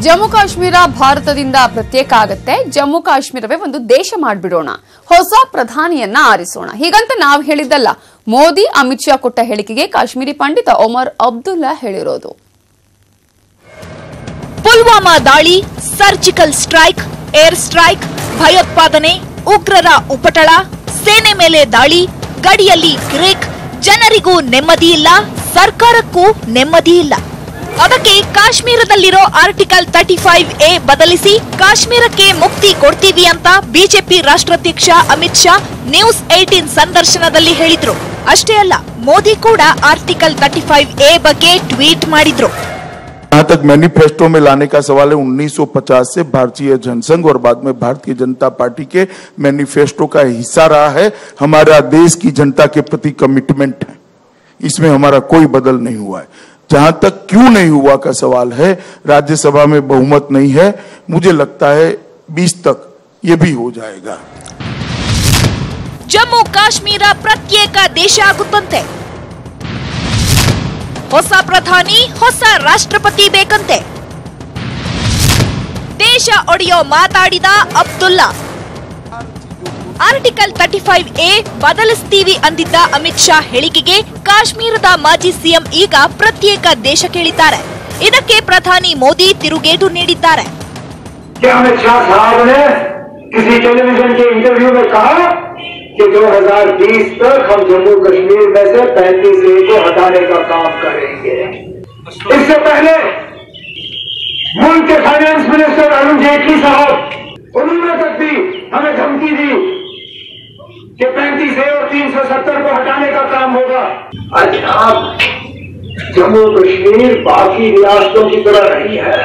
Speaker 1: ಜಮ್ಮು ಕಾಶ್ಮೀರ ಭಾರತದಿಂದ ಪ್ರತ್ಯೇಕ ಆಗುತ್ತೆ. ಜಮ್ಮು ಕಾಶ್ಮೀರವೇ ಒಂದು ದೇಶ ಮಾಡಿಬಿಡೋಣ, ಹೊಸ ಪ್ರಧಾನಿಯನ್ನ ಆರಿಸೋಣ, ಹೀಗಂತ ನಾವು ಹೇಳಿದ್ದಲ್ಲ. ಮೋದಿ ಅಮಿತ್ ಶಾ ಕೊಟ್ಟ ಹೇಳಿಕೆಗೆ ಕಾಶ್ಮೀರಿ ಪಂಡಿತ ಒಮರ್ ಅಬ್ದುಲ್ಲಾ ಹೇಳಿರೋದು.
Speaker 2: ಪುಲ್ವಾಮಾ ದಾಳಿ, ಸರ್ಜಿಕಲ್ ಸ್ಟ್ರೈಕ್, ಏರ್ ಸ್ಟ್ರೈಕ್, ಭಯೋತ್ಪಾದನೆ, ಉಗ್ರರ ಉಪಟಳ, ಸೇನೆ ಮೇಲೆ ದಾಳಿ, ಗಡಿಯಲ್ಲಿ ಗ್ರೇಕ್, ಜನರಿಗೂ ನೆಮ್ಮದಿ ಇಲ್ಲ, ಸರ್ಕಾರಕ್ಕೂ ನೆಮ್ಮದಿ ಇಲ್ಲ. ಅದಕ್ಕೆ ಕಾಶ್ಮೀರದಲ್ಲಿರೋ ಆರ್ಟಿಕಲ್ 35A ಬದಲಿಸಿ ಕಾಶ್ಮೀರಕ್ಕೆ ಮುಕ್ತಿ ಕೊಡ್ತೀವಿ ಅಂತ ಬಿಜೆಪಿ ರಾಷ್ಟ್ರಾಧ್ಯಕ್ಷ ಅಮಿತ್ ಶಾ ನ್ಯೂಸ್ 18 ಸಂದರ್ಶನದಲ್ಲಿ ಹೇಳಿದ್ರು. ಅಷ್ಟೇ ಅಲ್ಲ, ಮೋದಿ ಕೂಡ ಆರ್ಟಿಕಲ್ 35A ಬಗ್ಗೆ ಟ್ವೀಟ್ ಮಾಡಿದ್ರು.
Speaker 12: जहाँ तक मैनिफेस्टो में लाने का सवाल है, 1950 से भारतीय जनसंघ और बाद में भारतीय जनता पार्टी के मैनिफेस्टो का हिस्सा रहा है. हमारा देश की जनता के प्रति कमिटमेंट है, इसमें हमारा कोई बदल नहीं हुआ है. जहां तक क्यों नहीं हुआ का सवाल है, राज्यसभा में बहुमत नहीं है, मुझे लगता है 20 तक ये भी हो जाएगा.
Speaker 2: ಜಮ್ಮು ಕಾಶ್ಮೀರ ಪ್ರತ್ಯೇಕ ದೇಶ ಆಗುತ್ತಂತೆ. ಹೊಸ ಪ್ರಧಾನಿ, ಹೊಸ ರಾಷ್ಟ್ರಪತಿ ಬೇಕಂತೆ. ದೇಶ ಒಡೆಯೋ ಮಾತಾಡಿದ ಅಬ್ದುಲ್ಲಾ. ಆರ್ಟಿಕಲ್ 35A ಬದಲಿಸ್ತೀವಿ ಅಂದಿದ್ದ ಅಮಿತ್ ಶಾ ಹೇಳಿಕೆಗೆ ಕಾಶ್ಮೀರದ ಮಾಜಿ ಸಿಎಂ ಈಗ ಪ್ರತ್ಯೇಕ ದೇಶ ಕೇಳಿದ್ದಾರೆ. ಇದಕ್ಕೆ ಪ್ರಧಾನಿ ಮೋದಿ ತಿರುಗೇಟು ನೀಡಿದ್ದಾರೆ.
Speaker 13: ಅಮಿತ್ ಶಾ ಸಾಹಬ್ ನೆ ಕಿಸಿ ಟೆಲಿವಿಷನ್ के इंटरव्यू में कहा कि 2020 तक हम जम्मू कश्मीर में से 35A को हटाने का काम करेंगे. इससे पहले मुल्क के फाइनेंस मिनिस्टर अरुण जेटली साहब, उन्होंने तक भी हमें धमकी दी कि 35A और 370 को हटाने का काम होगा. आज आप जम्मू कश्मीर बाकी रियासतों की तरह नहीं है.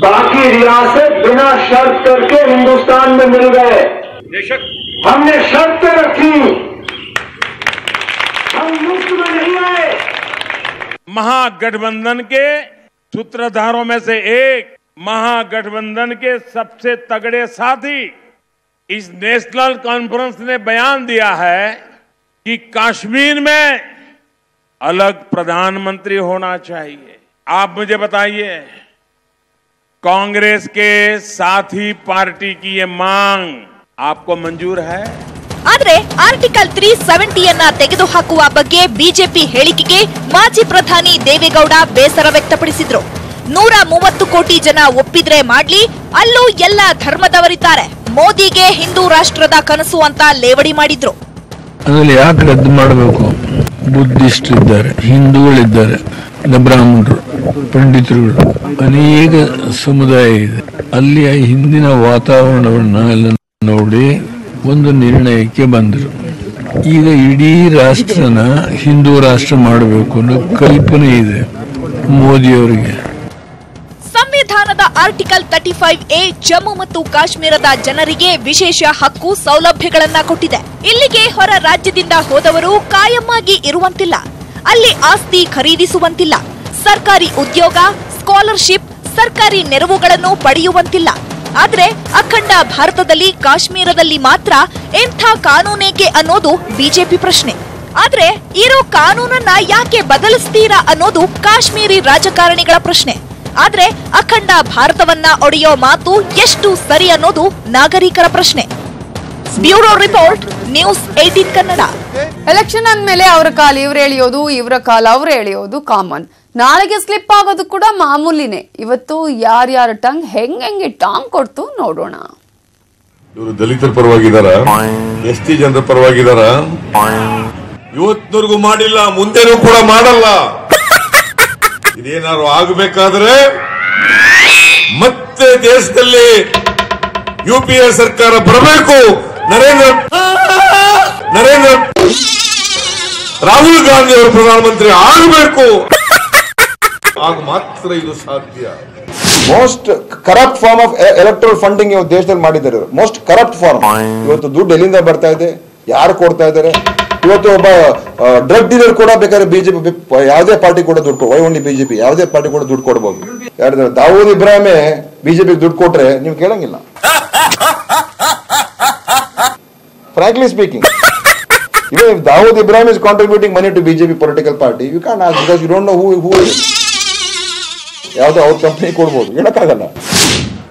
Speaker 13: बाकी रियासत बिना शर्त करके हिंदुस्तान में मिल गए. हमने शर्त रखी, हम मुफ्त में नहीं आए.
Speaker 14: महागठबंधन के सूत्रधारों में से एक, महागठबंधन के सबसे तगड़े साथी, इस नेशनल कॉन्फ्रेंस ने बयान दिया है कि कश्मीर में अलग प्रधानमंत्री होना चाहिए. आप मुझे बताइए, कांग्रेस के साथी पार्टी की ये मांग आपको मंजूर है?
Speaker 2: ಆದ್ರೆ ಆರ್ಟಿಕಲ್ 370 ತೆಗೆದುಹಾಕುವ ಬಗ್ಗೆ ಬಿಜೆಪಿ ಹೇಳಿಕೆಗೆ ಮಾಜಿ ಪ್ರಧಾನಿ ದೇವೇಗೌಡ ಬೇಸರ ವ್ಯಕ್ತಪಡಿಸಿದ್ರು. 130 ಕೋಟಿ ಜನ ಒಪ್ಪಿದ್ರೆ ಮಾಡ್ಲಿ, ಅಲ್ಲೂ ಎಲ್ಲ ಧರ್ಮದವರಿದ್ದಾರೆ, ಮೋದಿಗೆ ಹಿಂದೂ ರಾಷ್ಟ್ರದ ಕನಸು ಅಂತ ಲೇವಡಿ ಮಾಡಿದ್ರು.
Speaker 15: ಅದರಲ್ಲಿ ಯಾಕೆ ರದ್ದು ಮಾಡಬೇಕು? ಬುದ್ಧಿಸ್ಟ್ ಇದ್ದಾರೆ, ಹಿಂದೂಗಳಿದ್ದಾರೆ, ಬ್ರಾಹ್ಮಣರು, ಪಂಡಿತರುಗಳು, ಅನೇಕ ಸಮುದಾಯ ಇದೆ. ಅಲ್ಲಿಯ ಹಿಂದಿನ ವಾತಾವರಣವನ್ನ ಎಲ್ಲ ನೋಡಿ ಒಂದು ನಿರ್ಣಯಕ್ಕೆ ಬಂದರು. ಈಗ ಇಡೀ ರಾಷ್ಟ್ರನ ಹಿಂದೂ ರಾಷ್ಟ್ರ ಮಾಡಬೇಕು ಅನ್ನೋ ಕಲ್ಪನೆ ಇದೆ. ಮೋದಿ ಅವರಿಗೆ.
Speaker 2: ಸಂವಿಧಾನದ ಆರ್ಟಿಕಲ್ 35A ಜಮ್ಮು ಮತ್ತು ಕಾಶ್ಮೀರದ ಜನರಿಗೆ ವಿಶೇಷ ಹಕ್ಕು ಸೌಲಭ್ಯಗಳನ್ನ ಕೊಟ್ಟಿದೆ. ಇಲ್ಲಿಗೆ ಹೊರ ರಾಜ್ಯದಿಂದ ಹೋದವರು ಕಾಯಮ್ಮಾಗಿ ಇರುವಂತಿಲ್ಲ, ಅಲ್ಲಿ ಆಸ್ತಿ ಖರೀದಿಸುವಂತಿಲ್ಲ, ಸರ್ಕಾರಿ ಉದ್ಯೋಗ, ಸ್ಕಾಲರ್ಶಿಪ್, ಸರ್ಕಾರಿ ನೆರವುಗಳನ್ನು ಪಡೆಯುವಂತಿಲ್ಲ. ಆದ್ರೆ ಅಖಂಡ ಭಾರತದಲ್ಲಿ ಕಾಶ್ಮೀರದಲ್ಲಿ ಮಾತ್ರ ಎಂಥ ಕಾನೂನೇಕೆ ಅನ್ನೋದು ಬಿಜೆಪಿ ಪ್ರಶ್ನೆ. ಆದ್ರೆ ಇರೋ ಕಾನೂನನ್ನ ಯಾಕೆ ಬದಲಿಸ್ತೀರಾ ಅನ್ನೋದು ಕಾಶ್ಮೀರಿ ರಾಜಕಾರಣಿಗಳ ಪ್ರಶ್ನೆ. ಆದ್ರೆ ಅಖಂಡ ಭಾರತವನ್ನ ಒಡೆಯೋ ಮಾತು ಎಷ್ಟು ಸರಿ ಅನ್ನೋದು ನಾಗರಿಕರ ಪ್ರಶ್ನೆ. Bureau report, news 18 Kannada.
Speaker 1: Election ಅಂದ್ಮೇಲೆ ಅವರ ಕಾಲ ಇವ್ರು ಎಳೆಯೋದು, ಇವರ ಕಾಲ ಅವ್ರು ಎಳೆಯೋದು ಕಾಮನ್. ನಾಳೆಗೆ ಸ್ಲಿಪ್ ಆಗೋದು ಕೂಡ ಮಾಮೂಲಿನೇ. ಇವತ್ತು ಯಾರ್ಯಾರ ಟಂಗ್ ಹೆಂಗೆ ಟಾಂಗ್ ಕೊಡ್ತು ನೋಡೋಣ.
Speaker 16: ಇವರು ದಲಿತರ ಪರವಾಗಿದಾರ, ಎಸ್ಟಿ ಜನರ ಪರವಾಗಿದಾರ. ಇವತ್ತಿನವರೆಗೂ ಮಾಡಿಲ್ಲ, ಮುಂದೆನೂ ಕೂಡ ಮಾಡಲ್ಲ. ಇದೇನಾದ್ರು ಆಗಬೇಕಾದ್ರೆ ಮತ್ತೆ ದೇಶದಲ್ಲಿ UPA ಸರ್ಕಾರ ಬರಬೇಕು. ರಾಹುಲ್ ಗಾಂಧಿ ಅವರು ಪ್ರಧಾನಮಂತ್ರಿ ಆಗಬೇಕು. ಆಗ ಮಾತ್ರ ಇದು ಸಾಧ್ಯ.
Speaker 17: Most corrupt form of electoral funding ಇವತ್ತು ದೇಶದಲ್ಲಿ ಮಾಡಿದ್ದಾರೆ. Most corrupt form. ಇವತ್ತು ದುಡ್ಡು ಎಲ್ಲಿಂದ ಬರ್ತಾ ಇದೆ, ಯಾರು ಕೊಡ್ತಾ ಇದ್ದಾರೆ? ಇವತ್ತು ಒಬ್ಬ ಡ್ರಗ್ ಡೀಲರ್ ಕೂಡ ಬೇಕಾದ್ರೆ ಬಿಜೆಪಿ ಯಾವುದೇ ಪಾರ್ಟಿ ಕೂಡ ದುಡ್ಡು, ವೈ ಓನ್ಲಿ ಬಿಜೆಪಿ, ಯಾವುದೇ ಪಾರ್ಟಿ ಕೂಡ ದುಡ್ಡು ಕೊಡಬಹುದು. ಯಾರು ದಾವೂದ್ ಇಬ್ರಾಹಿಮೇ ಬಿಜೆಪಿ ದುಡ್ಡು ಕೊಟ್ರೆ ನೀವು ಕೇಳಂಗಿಲ್ಲ. Frankly speaking, even if Dawood Ibrahim is contributing money to BJP political party, you can't ask because you don't know who is. ಯಾವುದೋ ಅವ್ರ ಕಂಪನಿ ಕೊಡ್ಬೋದು, ಹೇಳಕ್ಕಾಗಲ್ಲ.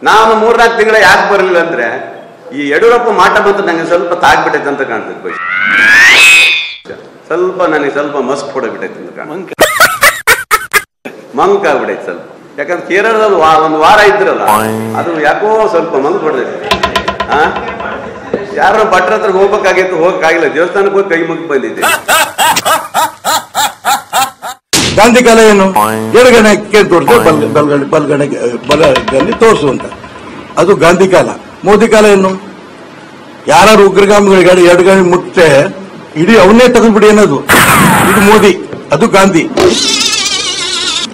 Speaker 18: ನಾನು 3-4 ತಿಂಗಳ ಯಾಕೆ ಬರಲಿಲ್ಲ ಅಂದ್ರೆ ಈ ಯಡಿಯೂರಪ್ಪ ಮಾಟ ಬಂತು ನಂಗೆ ಸ್ವಲ್ಪ ತಾಗ್ಬಿಟ್ಟೈತೆ ಅಂತ ಕಾಣ್ತದೆ. ನನಗೆ ಸ್ವಲ್ಪ ಮಸ್ಕ್ ಹೊಡಬಿಟ್ಟೈತೆ ಅಂತ ಕಾಣ್ತದೆ, ಮಂಕ್ ಆಗ್ಬಿಟ್ಟೈತೆ ಸ್ವಲ್ಪ. ಯಾಕಂದ್ರೆ ಕೇರಳದಲ್ಲಿ ಒಂದು ವಾರ ಇದ್ರಲ್ಲ, ಅದು ಯಾಕೋ ಸ್ವಲ್ಪ ಮಂಕ್ ಹೊಡೆದೈತೆ. ಯಾರು ಭಟ್ರ ಹತ್ರ ಹೋಗ್ಬೇಕಾಗಿತ್ತು, ಹೋಗಕ್ಕಾಗಿಲ್ಲ. ದೇವಸ್ಥಾನಕ್ಕೆ ಹೋಗಿ ಕೈ ಮುಗಿ ಬಂದಿದ್ದೆ.
Speaker 19: ಗಾಂಧಿ ಕಾಲ ಏನು? ಎಡಗಣಕ್ಕೆ ತೋರಿಸಿ ಬಲಗಡೆಗೆ ತೋರಿಸುವಂತ, ಅದು ಗಾಂಧಿ ಕಾಲ. ಮೋದಿ ಕಾಲ ಏನು? ಯಾರು ಉಗ್ರಗಾಮಿಗಳಿಗೆ ಎಡಗಣೆ ಮುಟ್ಟೆ ಇಡೀ ಅವನ್ನೇ ತಗೊಂಡ್ಬಿಡಿ ಅನ್ನೋದು. ಇದು ಮೋದಿ, ಅದು ಗಾಂಧಿ.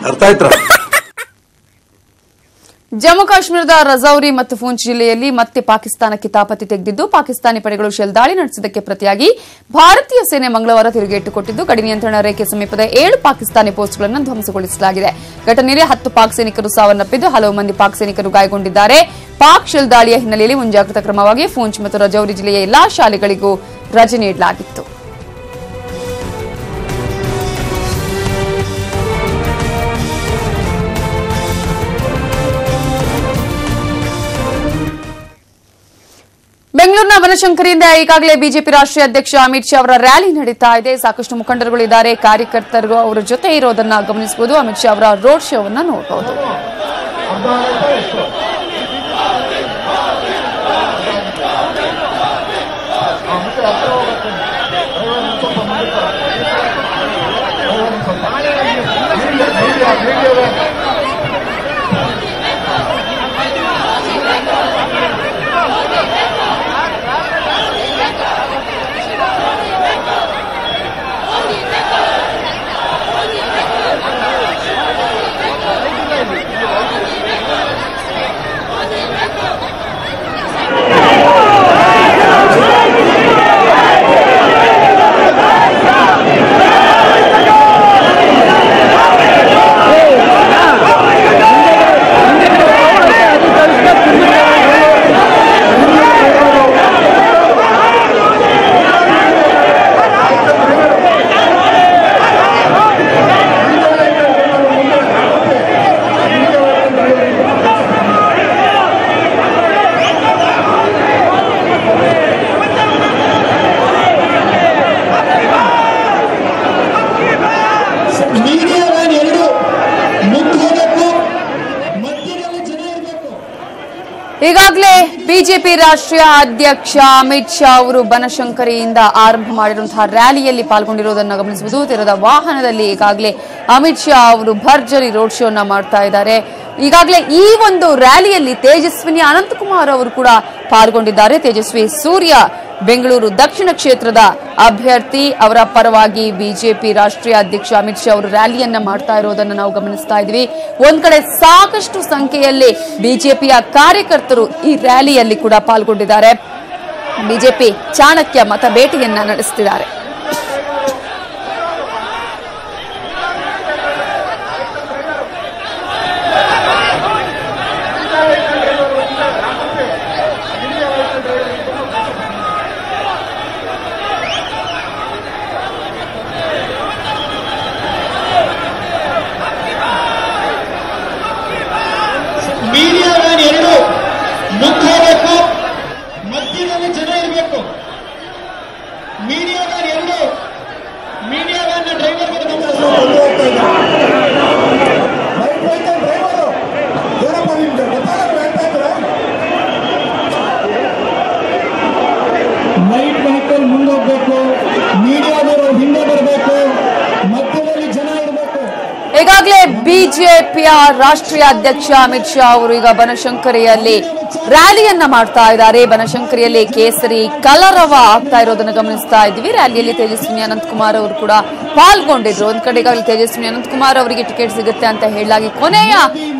Speaker 19: ಅರ್ಥ ಆಯ್ತಾ?
Speaker 1: ಜಮ್ಮು ಕಾಶ್ಮೀರದ ರಜೌರಿ ಮತ್ತು ಪೂಂಚ್ ಜಿಲ್ಲೆಯಲ್ಲಿ ಮತ್ತೆ ಪಾಕಿಸ್ತಾನ ಕಿತಾಪತಿ ತೆಗೆದಿದ್ದು, ಪಾಕಿಸ್ತಾನಿ ಪಡೆಗಳು ಶೆಲ್ ದಾಳಿ ನಡೆಸಿದ್ದಕ್ಕೆ ಪ್ರತಿಯಾಗಿ ಭಾರತೀಯ ಸೇನೆ ಮಂಗಳವಾರ ತಿರುಗೇಟು ಕೊಟ್ಟಿದ್ದು, ಗಡಿ ನಿಯಂತ್ರಣ ರೇಖೆ ಸಮೀಪದ 7 ಪಾಕಿಸ್ತಾನಿ ಪೋಸ್ಟ್ಗಳನ್ನು ಧ್ವಂಸಗೊಳಿಸಲಾಗಿದೆ. ಘಟನೆಯಲ್ಲಿ 10 ಪಾಕ್ ಸೈನಿಕರು ಸಾವನ್ನಪ್ಪಿದ್ದು, ಹಲವು ಮಂದಿ ಪಾಕ್ ಸೈನಿಕರು ಗಾಯಗೊಂಡಿದ್ದಾರೆ. ಪಾಕ್ ಶೆಲ್ ದಾಳಿಯ ಹಿನ್ನೆಲೆಯಲ್ಲಿ ಮುಂಜಾಗ್ರತಾ ಕ್ರಮವಾಗಿ ಪೂಂಚ್ ಮತ್ತು ರಜೌರಿ ಜಿಲ್ಲೆಯ ಎಲ್ಲಾ ಶಾಲೆಗಳಿಗೂ ರಜೆ ನೀಡಲಾಗಿತ್ತು. ಬೆಂಗಳೂರಿನ ಬನಶಂಕರಿಯಿಂದ ಈಗಾಗಲೇ ಬಿಜೆಪಿ ರಾಷ್ಟ್ರೀಯ ಅಧ್ಯಕ್ಷ ಅಮಿತ್ ಶಾ ಅವರ ರ್ಯಾಲಿ ನಡೀತಾ ಇದೆ. ಸಾಕಷ್ಟು ಮುಖಂಡರುಗಳಿದ್ದಾರೆ, ಕಾರ್ಯಕರ್ತರು ಅವರ ಜೊತೆ ಇರೋದನ್ನ ಗಮನಿಸಬಹುದು. ಅಮಿತ್ ಶಾ ಅವರ ರೋಡ್ ಶೋ ಅನ್ನ ನೋಡಬಹುದು. ಈಗಾಗಲೇ ಬಿಜೆಪಿ ರಾಷ್ಟ್ರೀಯ ಅಧ್ಯಕ್ಷ ಅಮಿತ್ ಶಾ ಅವರು ಬನಶಂಕರಿಯಿಂದ ಆರಂಭ ಮಾಡಿರುವಂತಹ ರ್ಯಾಲಿಯಲ್ಲಿ ಪಾಲ್ಗೊಂಡಿರುವುದನ್ನು ಗಮನಿಸಬಹುದು. ತೆರೆದ ವಾಹನದಲ್ಲಿ ಈಗಾಗಲೇ ಅಮಿತ್ ಶಾ ಅವರು ಭರ್ಜರಿ ರೋಡ್ ಶೋ ಮಾಡ್ತಾ ಇದ್ದಾರೆ. ಈಗಾಗಲೇ ಈ ಒಂದು ರ್ಯಾಲಿಯಲ್ಲಿ ತೇಜಸ್ವಿನಿ ಅನಂತಕುಮಾರ್ ಅವರು ಕೂಡ ಪಾಲ್ಗೊಂಡಿದ್ದಾರೆ. ತೇಜಸ್ವಿ ಸೂರ್ಯ ಬೆಂಗಳೂರು ದಕ್ಷಿಣ ಕ್ಷೇತ್ರದ ಅಭ್ಯರ್ಥಿ ಅವರ ಪರವಾಗಿ ಬಿಜೆಪಿ ರಾಷ್ಟ್ರೀಯ ಅಧ್ಯಕ್ಷ ಅಮಿತ್ ಶಾ ಅವರು ರ್ಯಾಲಿಯನ್ನ ಮಾಡ್ತಾ ಇರೋದನ್ನು ನಾವು ಗಮನಿಸ್ತಾ ಇದ್ವಿ. ಒಂದ್ ಕಡೆ ಸಾಕಷ್ಟು ಸಂಖ್ಯೆಯಲ್ಲಿ ಬಿಜೆಪಿಯ ಕಾರ್ಯಕರ್ತರು ಈ ರ್ಯಾಲಿಯಲ್ಲಿ ಕೂಡ ಪಾಲ್ಗೊಂಡಿದ್ದಾರೆ. ಬಿಜೆಪಿ ಚಾಣಕ್ಯ ಮತ ಭೇಟಿಯನ್ನ ನಡೆಸುತ್ತಿದ್ದಾರೆ.
Speaker 20: ಮೀಡಿಯಾ ವ್ಯಾನ್ ಎರಡು ಮುಂದೆ ಹೋಗಬೇಕು, ಮಧ್ಯದಲ್ಲಿ ಜನ ಇರಬೇಕು. ಮೀಡಿಯಾ ವ್ಯಾನ್ ಎರಡು, media van driver light vehicle ಮುಂದೆ ಹೋಗ್ಬೇಕು, ಮೀಡಿಯಾದವರು ಹಿಂದೆ ಬರಬೇಕು, ಮಧ್ಯದಲ್ಲಿ ಜನ ಇರಬೇಕು.
Speaker 1: ಈಗಾಗಲೇ ಬಿಜೆಪಿಯ ರಾಷ್ಟ್ರೀಯ ಅಧ್ಯಕ್ಷ ಅಮಿತ್ ಶಾ ಅವರು ಈಗ ಬನಶಂಕರಿಯಲ್ಲಿ ರ್ಯಾಲಿಯನ್ನ ಮಾಡ್ತಾ ಇದ್ದಾರೆ. ಬನಶಂಕರಿಯಲ್ಲಿ ಕೇಸರಿ ಕಲರವ ಆಗ್ತಾ ಇರೋದನ್ನು ಗಮನಿಸ್ತಾ ಇದ್ವಿ. ರ್ಯಾಲಿಯಲ್ಲಿ ತೇಜಸ್ವಿನಿ ಅನಂತಕುಮಾರ್ ಅವರು ಕೂಡ ಪಾಲ್ಗೊಂಡಿದ್ರು. ಒಂದ್ ಕಡೆ ಈಗಾಗಲೇ ತೇಜಸ್ವಿನಿ ಅನಂತಕುಮಾರ್ ಅವರಿಗೆ ಟಿಕೆಟ್ ಸಿಗುತ್ತೆ ಅಂತ ಹೇಳಲಾಗಿ ಕೊನೆಯ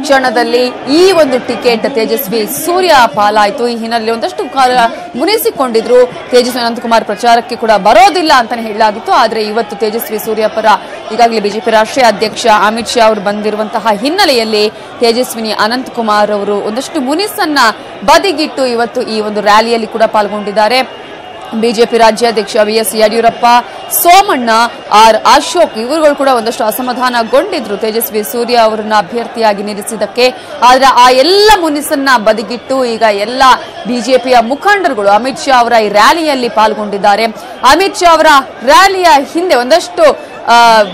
Speaker 1: ಕ್ಷಣದಲ್ಲಿ ಈ ಒಂದು ಟಿಕೆಟ್ ತೇಜಸ್ವಿ ಸೂರ್ಯ ಪಾಲಾಯಿತು. ಈ ಹಿನ್ನೆಲೆಯಲ್ಲಿ ಒಂದಷ್ಟು ಕಾಲ ಮುನಿಸಿಕೊಂಡಿದ್ರು. ತೇಜಸ್ವಿ ಅನಂತಕುಮಾರ್ ಪ್ರಚಾರಕ್ಕೆ ಕೂಡ ಬರೋದಿಲ್ಲ ಅಂತಾನೆ ಹೇಳಲಾಗಿತ್ತು. ಆದ್ರೆ ಇವತ್ತು ತೇಜಸ್ವಿ ಸೂರ್ಯ ಪರ ಈಗಾಗಲೇ ಬಿಜೆಪಿ ರಾಷ್ಟ್ರೀಯ ಅಧ್ಯಕ್ಷ ಅಮಿತ್ ಶಾ ಅವರು ಬಂದಿರುವಂತಹ ಹಿನ್ನೆಲೆಯಲ್ಲಿ ತೇಜಸ್ವಿನಿ ಅನಂತಕುಮಾರ್ ಅವರು ಒಂದಷ್ಟು ಮುನಿಸನ್ನ ಬದಿಗಿಟ್ಟು ಇವತ್ತು ಈ ಒಂದು ರ್ಯಾಲಿಯಲ್ಲಿ ಕೂಡ ಪಾಲ್ಗೊಂಡಿದ್ದಾರೆ. ಬಿಜೆಪಿ ರಾಜ್ಯಾಧ್ಯಕ್ಷ ಬಿಎಸ್ ಯಡಿಯೂರಪ್ಪ, ಸೋಮಣ್ಣ, ಆರ್ ಅಶೋಕ್ ಇವರುಗಳು ಕೂಡ ಒಂದಷ್ಟು ಅಸಮಾಧಾನಗೊಂಡಿದ್ರು ತೇಜಸ್ವಿ ಸೂರ್ಯ ಅವರನ್ನ ಅಭ್ಯರ್ಥಿಯಾಗಿ ನಿಲ್ಲಿಸಿದ್ದಕ್ಕೆ. ಆದ್ರೆ ಆ ಎಲ್ಲ ಮುನಿಸನ್ನ ಬದಿಗಿಟ್ಟು ಈಗ ಎಲ್ಲ ಬಿಜೆಪಿಯ ಮುಖಂಡರುಗಳು ಅಮಿತ್ ಶಾ ಅವರ ಈ ರ್ಯಾಲಿಯಲ್ಲಿ ಪಾಲ್ಗೊಂಡಿದ್ದಾರೆ. ಅಮಿತ್ ಶಾ ಅವರ ರ್ಯಾಲಿಯ ಹಿಂದೆ ಒಂದಷ್ಟು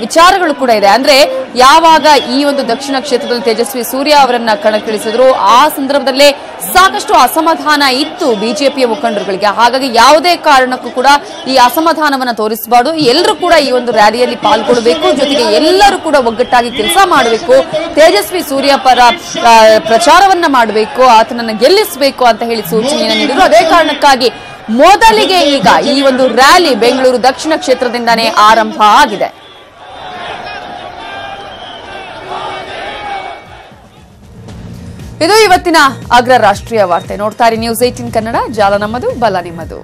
Speaker 1: ವಿಚಾರಗಳು ಕೂಡ ಇದೆ. ಅಂದ್ರೆ ಯಾವಾಗ ಈ ಒಂದು ದಕ್ಷಿಣ ಕ್ಷೇತ್ರದಲ್ಲಿ ತೇಜಸ್ವಿ ಸೂರ್ಯ ಅವರನ್ನ ಕಣಕ್ಕಿಳಿಸಿದ್ರು ಆ ಸಂದರ್ಭದಲ್ಲೇ ಸಾಕಷ್ಟು ಅಸಮಾಧಾನ ಇತ್ತು ಬಿಜೆಪಿಯ ಮುಖಂಡರುಗಳಿಗೆ. ಹಾಗಾಗಿ ಯಾವುದೇ ಕಾರಣಕ್ಕೂ ಕೂಡ ಈ ಅಸಮಾಧಾನವನ್ನ ತೋರಿಸಬಾರದು. ಎಲ್ಲರೂ ಕೂಡ ಈ ಒಂದು ರ್ಯಾಲಿಯಲ್ಲಿ ಪಾಲ್ಗೊಳ್ಳಬೇಕು. ಜೊತೆಗೆ ಎಲ್ಲರೂ ಕೂಡ ಒಗ್ಗಟ್ಟಾಗಿ ಕೆಲಸ ಮಾಡಬೇಕು. ತೇಜಸ್ವಿ ಸೂರ್ಯ ಪರ ಪ್ರಚಾರವನ್ನ ಮಾಡಬೇಕು, ಆತನನ್ನ ಗೆಲ್ಲಿಸಬೇಕು ಅಂತ ಹೇಳಿ ಸೂಚನೆಯನ್ನು ನೀಡಿದ್ರು. ಅದೇ ಕಾರಣಕ್ಕಾಗಿ ಮೊದಲಿಗೆ ಈಗ ಈ ಒಂದು ರ್ಯಾಲಿ ಬೆಂಗಳೂರು ದಕ್ಷಿಣ ಕ್ಷೇತ್ರದಿಂದಾನೇ ಆರಂಭ ಆಗಿದೆ. ಇದು ಇವತ್ತಿನ ಅಗ್ರ ರಾಷ್ಟ್ರೀಯ ವಾರ್ತೆ. ನೋಡ್ತಾರೆ ನ್ಯೂಸ್ 18 ಕನ್ನಡ. ಜಾಲ ನಮ್ಮದು, ಬಲ ನಿಮ್ಮದು.